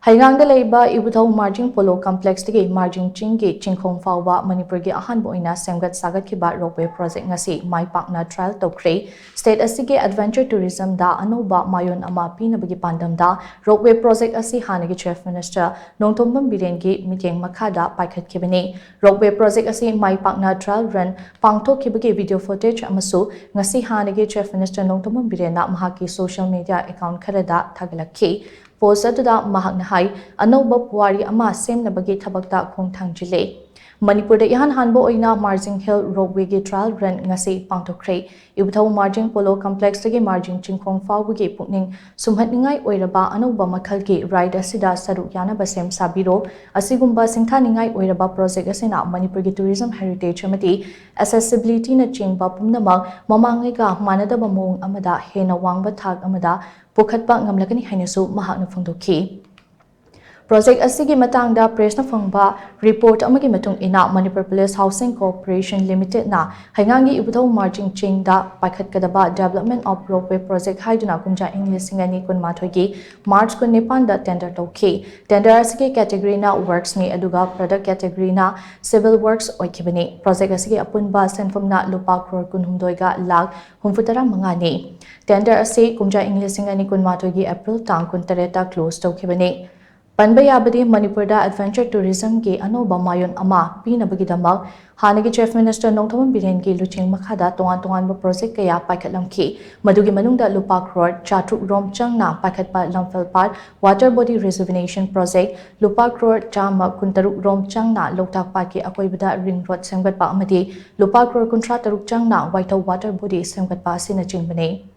Haingang Laiba Ibudhou Marjing Polo Complex tagi Marjing Ching ki chingkhong phaoba Manipuri da Ahanba Oina Semgat-Sagatkhiba Ropeway project ngasi mai pakna trial Chathakhre state asige adventure tourism da Ahanba mayon ama pinabagi pandam da Ropeway project asi hanagi chief minister Nongtombam Birengi meeting makhada paikhatkibani Ropeway project asi mai pakna trial run pangthokkibagi video footage amasu ngasi hanagi chief minister Nongtombam Birena mahaki social media account kharada thagalakhi post aduda mahakna hai anauba puwari ama semnabagi thabakta khongthangjile Manipur Da Ahanba Oina Ropeway gi trial run ngasi pangthokhre Ibudhou Marjing Polo Complex tagi Marjing Ching phaoba gi pukning sumhatningai oiraba anauba makhal gi ride asida saru yanaba sem sabiro asigumba singthaningai oiraba project asina Manipur gi tourism heritage amati accessibility na chingba pumnamak mamangai ga manadaba mong amada hena wangba thak amada pukhatpa ngamlakani hainasu mahakna phongdokhi Project asigi matangda press na phangba report amagi matung ina Manipur Police Housing Corporation Limited na haingangi Ibudhou Marjing Ching da paikhatkadaba development of Ropeway project haiduna kumja English singani kunmathoi gi March 19 da tender tokhi tender asigi category na works ni aduga product category na civil works oikibani project asigi apunba senfom na lupa crore kunhumdoi ga lakh 75 ni tender asi kumja English singani kunmathoi gi April tang 19 ta close tokibani Panbayabadi Manipur da adventure tourism ki anoba mayon ama pinabagidamak hanagi chief minister Nongtombam Birengi luching makhada tongan project kaya paikhatlamki madugi manungda lupa crore chatruk rom changna paikhatpa lamfelpar water body rejuvenation project lupa crore chama kuntaruk rom changna loktak paki akoibada ring road semgatpa amadi lupa crore kuntra taruk changna waithau water body semgatpa sina chingbane